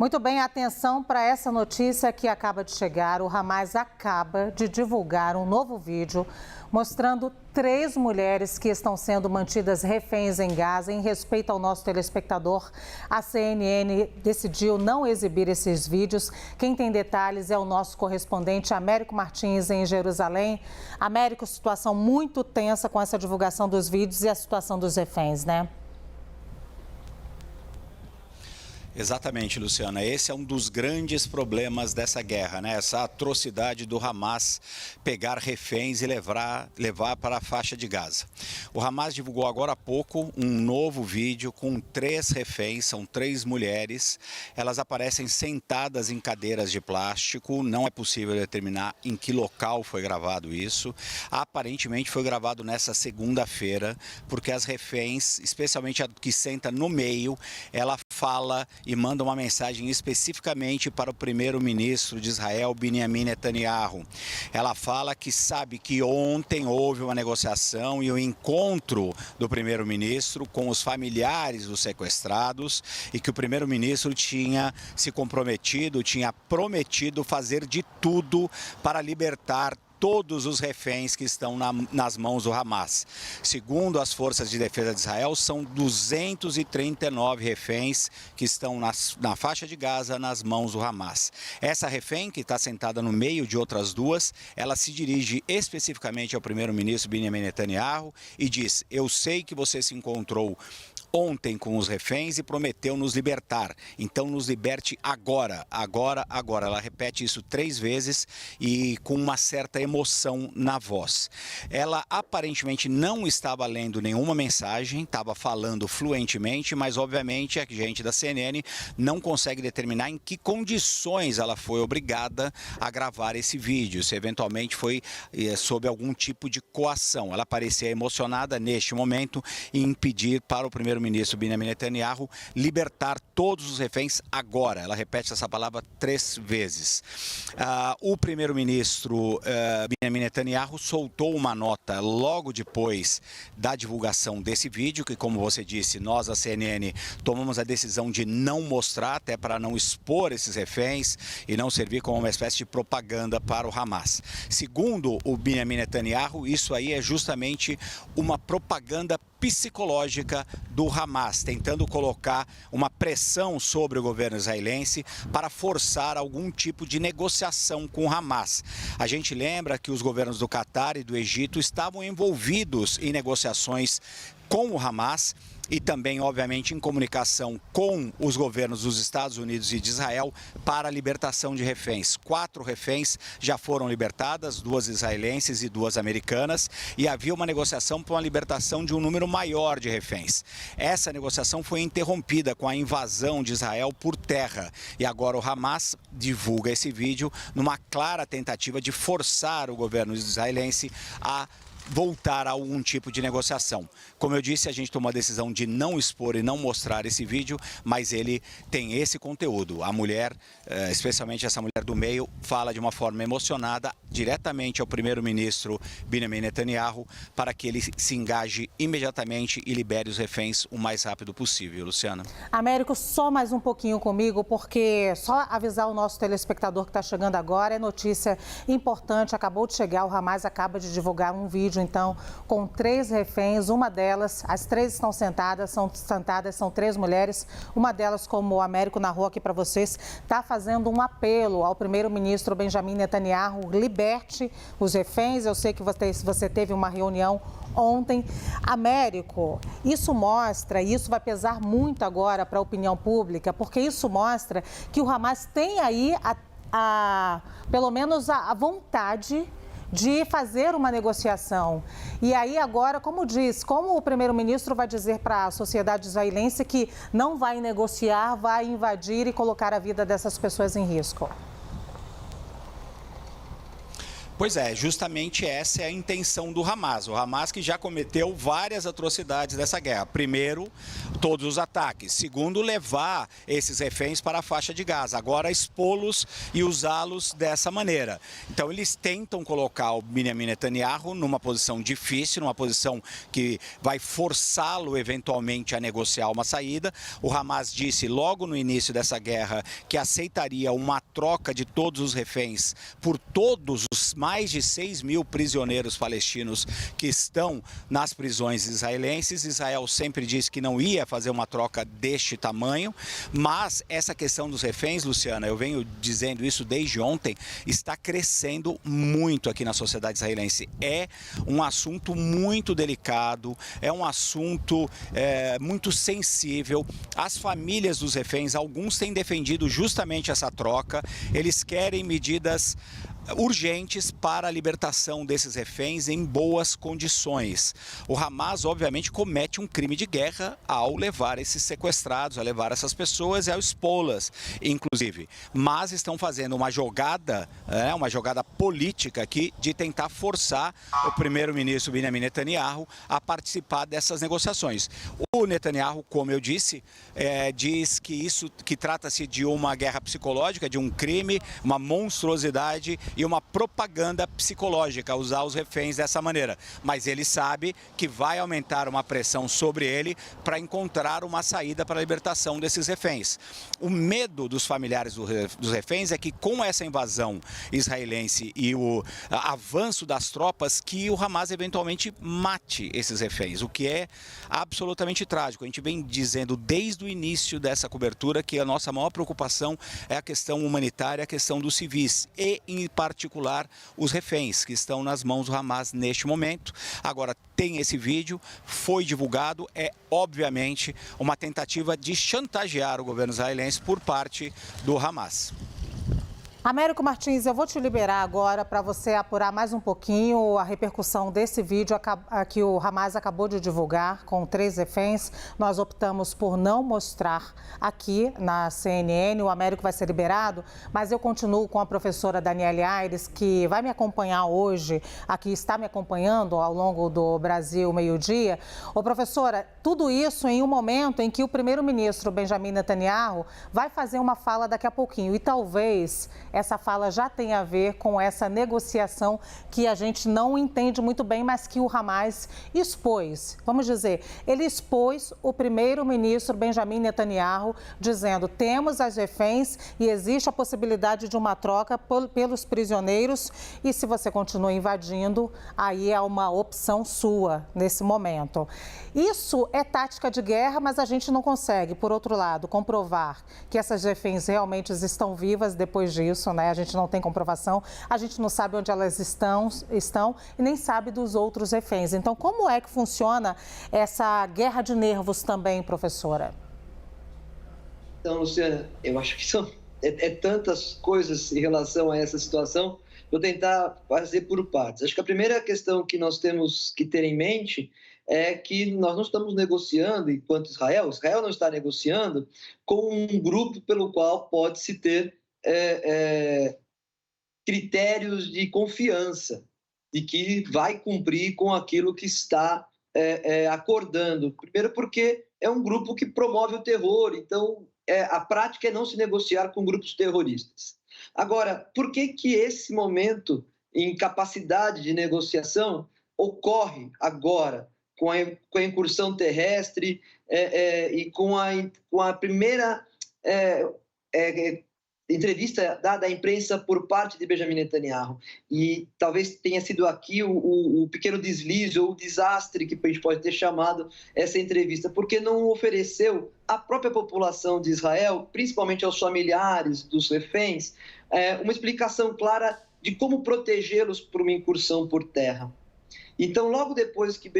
Muito bem, atenção para essa notícia que acaba de chegar. O Hamas acaba de divulgar um novo vídeo mostrando 3 mulheres que estão sendo mantidas reféns em Gaza. Em respeito ao nosso telespectador, a CNN decidiu não exibir esses vídeos. Quem tem detalhes é o nosso correspondente Américo Martins, em Jerusalém. Américo, situação muito tensa com essa divulgação dos vídeos e a situação dos reféns, né? Exatamente, Luciana. Esse é um dos grandes problemas dessa guerra, né? Essa atrocidade do Hamas pegar reféns e levar para a faixa de Gaza. O Hamas divulgou agora há pouco um novo vídeo com 3 reféns, são 3 mulheres. Elas aparecem sentadas em cadeiras de plástico. Não é possível determinar em que local foi gravado isso. Aparentemente foi gravado nessa segunda-feira, porque as reféns, especialmente a que senta no meio, ela fala e manda uma mensagem especificamente para o primeiro-ministro de Israel, Benjamin Netanyahu. Ela fala que sabe que ontem houve uma negociação e o encontro do primeiro-ministro com os familiares dos sequestrados e que o primeiro-ministro tinha se comprometido, tinha prometido fazer de tudo para libertar todos os reféns que estão nas mãos do Hamas. Segundo as forças de defesa de Israel, são 239 reféns que estão na faixa de Gaza nas mãos do Hamas. Essa refém, que está sentada no meio de outras 2, ela se dirige especificamente ao primeiro-ministro Benjamin Netanyahu e diz: eu sei que você se encontrou ontem com os reféns e prometeu nos libertar. Então nos liberte agora, agora, agora. Ela repete isso 3 vezes e com uma certa emoção na voz. Ela aparentemente não estava lendo nenhuma mensagem, estava falando fluentemente, mas obviamente a gente da CNN não consegue determinar em que condições ela foi obrigada a gravar esse vídeo, se eventualmente foi sob algum tipo de coação. Ela parecia emocionada neste momento em pedir para o primeiro-ministro Benjamin Netanyahu libertar todos os reféns agora. Ela repete essa palavra 3 vezes. O primeiro-ministro Benjamin Netanyahu soltou uma nota logo depois da divulgação desse vídeo, que, como você disse, nós, a CNN, tomamos a decisão de não mostrar, até para não expor esses reféns e não servir como uma espécie de propaganda para o Hamas. Segundo o Benjamin Netanyahu, isso aí é justamente uma propaganda psicológica do Hamas, tentando colocar uma pressão sobre o governo israelense para forçar algum tipo de negociação com o Hamas. A gente lembra que os governos do Catar e do Egito estavam envolvidos em negociações com o Hamas e também, obviamente, em comunicação com os governos dos Estados Unidos e de Israel para a libertação de reféns. 4 reféns já foram libertadas, 2 israelenses e 2 americanas, e havia uma negociação para a libertação de um número maior de reféns. Essa negociação foi interrompida com a invasão de Israel por terra, e agora o Hamas divulga esse vídeo numa clara tentativa de forçar o governo israelense a voltar a algum tipo de negociação. Como eu disse, a gente tomou a decisão de não expor e não mostrar esse vídeo, mas ele tem esse conteúdo. A mulher, especialmente essa mulher do meio, fala de uma forma emocionada diretamente ao primeiro-ministro Benjamin Netanyahu para que ele se engaje imediatamente e libere os reféns o mais rápido possível. Luciana. Américo, só mais um pouquinho comigo, porque só avisar o nosso telespectador que está chegando agora, é notícia importante, acabou de chegar, o Hamas acaba de divulgar um vídeo, então, com 3 reféns, uma delas, as 3 estão sentadas, são 3 mulheres, uma delas, como o Américo narrou aqui para vocês, está fazendo um apelo ao primeiro-ministro Benjamin Netanyahu: liberte os reféns. Eu sei que você teve uma reunião ontem. Américo, isso mostra, e isso vai pesar muito agora para a opinião pública, porque isso mostra que o Hamas tem aí pelo menos a vontade de fazer uma negociação. E aí agora, como o primeiro-ministro vai dizer para a sociedade israelense que não vai negociar, vai invadir e colocar a vida dessas pessoas em risco? Pois é, justamente essa é a intenção do Hamas. O Hamas que já cometeu várias atrocidades dessa guerra. Primeiro, todos os ataques. Segundo, levar esses reféns para a faixa de Gaza. Agora, expô-los e usá-los dessa maneira. Então, eles tentam colocar o Benjamin Netanyahu numa posição difícil, numa posição que vai forçá-lo eventualmente a negociar uma saída. O Hamas disse logo no início dessa guerra que aceitaria uma troca de todos os reféns por todos os mais de 6 mil prisioneiros palestinos que estão nas prisões israelenses. Israel sempre disse que não ia fazer uma troca deste tamanho, mas essa questão dos reféns, Luciana, eu venho dizendo isso desde ontem, está crescendo muito aqui na sociedade israelense. É um assunto muito delicado, é um assunto muito sensível. As famílias dos reféns, alguns têm defendido justamente essa troca, eles querem medidas urgentes para a libertação desses reféns em boas condições. O Hamas, obviamente, comete um crime de guerra ao levar esses sequestrados, a levar essas pessoas e ao expô-las, inclusive. Mas estão fazendo uma jogada política aqui de tentar forçar o primeiro-ministro Benjamin Netanyahu a participar dessas negociações. O Netanyahu, como eu disse, diz que trata-se de uma guerra psicológica, de um crime, uma monstruosidade e uma propaganda psicológica, usar os reféns dessa maneira. Mas ele sabe que vai aumentar uma pressão sobre ele para encontrar uma saída para a libertação desses reféns. O medo dos familiares dos reféns é que com essa invasão israelense e o avanço das tropas, que o Hamas eventualmente mate esses reféns, o que é absolutamente trágico. A gente vem dizendo desde o início dessa cobertura que a nossa maior preocupação é a questão humanitária, a questão dos civis e, em particular, os reféns que estão nas mãos do Hamas neste momento. Agora, tem esse vídeo, foi divulgado, é obviamente uma tentativa de chantagear o governo israelense por parte do Hamas. Américo Martins, eu vou te liberar agora para você apurar mais um pouquinho a repercussão desse vídeo que o Hamas acabou de divulgar com 3 reféns. Nós optamos por não mostrar aqui na CNN, o Américo vai ser liberado, mas eu continuo com a professora Daniele Aires, que vai me acompanhar hoje, aqui está me acompanhando ao longo do Brasil Meio-Dia. Ô, professora, tudo isso em um momento em que o primeiro-ministro Benjamin Netanyahu vai fazer uma fala daqui a pouquinho e talvez essa fala já tem a ver com essa negociação que a gente não entende muito bem, mas que o Hamas expôs. Vamos dizer, ele expôs o primeiro-ministro Benjamin Netanyahu, dizendo: temos as reféns e existe a possibilidade de uma troca pelos prisioneiros e se você continua invadindo, aí é uma opção sua nesse momento. Isso é tática de guerra, mas a gente não consegue, por outro lado, comprovar que essas reféns realmente estão vivas depois disso. A gente não tem comprovação, a gente não sabe onde elas estão e nem sabe dos outros reféns. Então, como é que funciona essa guerra de nervos também, professora? Então, Luciana, eu acho que são tantas coisas em relação a essa situação, vou tentar fazer por partes. Acho que a primeira questão que nós temos que ter em mente é que nós não estamos negociando, enquanto Israel não está negociando com um grupo pelo qual pode-se ter critérios de confiança de que vai cumprir com aquilo que está acordando. Primeiro porque é um grupo que promove o terror, então a prática é não se negociar com grupos terroristas. Agora, por que esse momento em capacidade de negociação ocorre agora, com a incursão terrestre e com a primeira entrevista dada à imprensa por parte de Benjamin Netanyahu? E talvez tenha sido aqui o pequeno deslize ou o desastre que a gente pode ter chamado essa entrevista, porque não ofereceu à própria população de Israel, principalmente aos familiares dos reféns, uma explicação clara de como protegê-los por uma incursão por terra. Então, logo depois que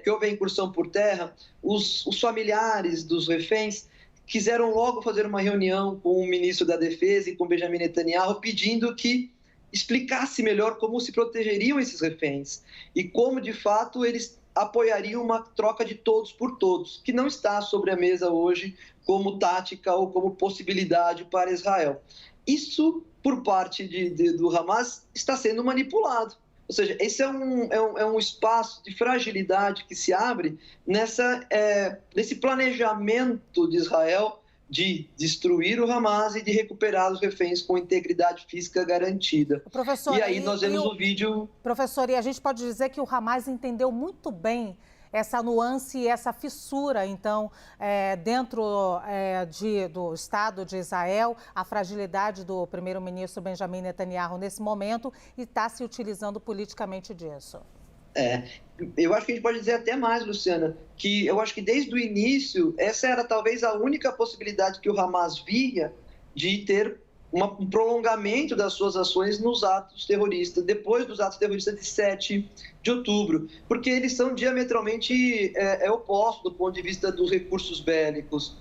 houve a incursão por terra, os familiares dos reféns quiseram logo fazer uma reunião com o ministro da Defesa e com Benjamin Netanyahu, pedindo que explicasse melhor como se protegeriam esses reféns e como, de fato, eles apoiariam uma troca de todos por todos, que não está sobre a mesa hoje como tática ou como possibilidade para Israel. Isso, por parte do Hamas, está sendo manipulado. Ou seja, esse é um espaço de fragilidade que se abre nesse planejamento de Israel de destruir o Hamas e de recuperar os reféns com integridade física garantida. Professor, e aí nós vemos o vídeo... Professor, e a gente pode dizer que o Hamas entendeu muito bem essa nuance e essa fissura, então, dentro do Estado de Israel, a fragilidade do primeiro-ministro Benjamin Netanyahu nesse momento e está se utilizando politicamente disso. Eu acho que a gente pode dizer até mais, Luciana, que eu acho que desde o início, essa era talvez a única possibilidade que o Hamas via de ter um prolongamento das suas ações nos atos terroristas, depois dos atos terroristas de 7 de outubro, porque eles são diametralmente opostos do ponto de vista dos recursos bélicos.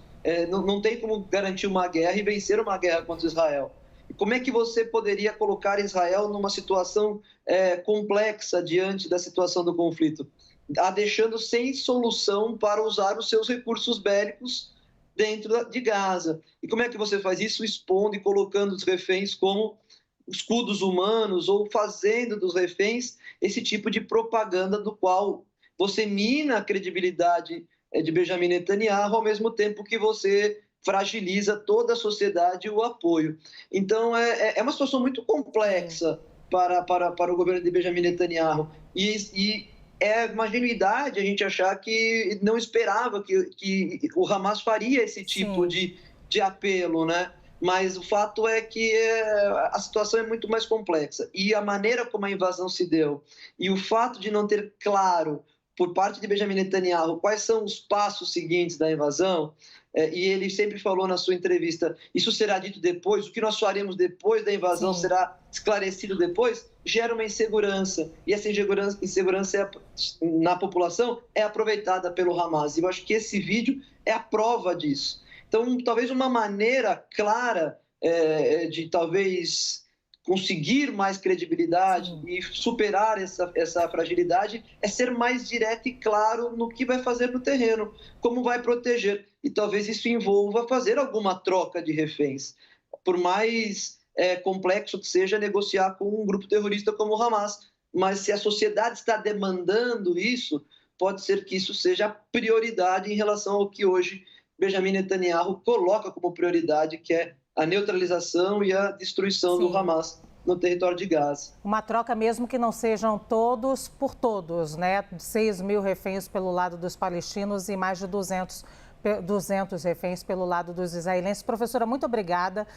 Não tem como garantir uma guerra e vencer uma guerra contra Israel. Como é que você poderia colocar Israel numa situação complexa diante da situação do conflito? A deixando sem solução para usar os seus recursos bélicos dentro de Gaza. E como é que você faz isso? Expondo e colocando os reféns como escudos humanos ou fazendo dos reféns esse tipo de propaganda do qual você mina a credibilidade de Benjamin Netanyahu ao mesmo tempo que você fragiliza toda a sociedade e o apoio. Então, é uma situação muito complexa para o governo de Benjamin Netanyahu. E é uma ingenuidade a gente achar que não esperava que o Hamas faria esse tipo de apelo, né? Mas o fato é que a situação é muito mais complexa. E a maneira como a invasão se deu e o fato de não ter claro, por parte de Benjamin Netanyahu, quais são os passos seguintes da invasão, e ele sempre falou na sua entrevista, isso será dito depois, o que nós faremos depois da invasão será esclarecido depois, gera uma insegurança. E essa insegurança na população é aproveitada pelo Hamas. E eu acho que esse vídeo é a prova disso. Então, talvez uma maneira clara de talvez conseguir mais credibilidade e superar essa fragilidade é ser mais direto e claro no que vai fazer no terreno, como vai proteger. E talvez isso envolva fazer alguma troca de reféns. Por mais complexo que seja negociar com um grupo terrorista como o Hamas. Mas se a sociedade está demandando isso, pode ser que isso seja a prioridade em relação ao que hoje Benjamin Netanyahu coloca como prioridade, que é a neutralização e a destruição do Hamas no território de Gaza. Uma troca mesmo que não sejam todos por todos, né? 6.000 reféns pelo lado dos palestinos e mais de 200 reféns pelo lado dos israelenses. Professora, muito obrigada.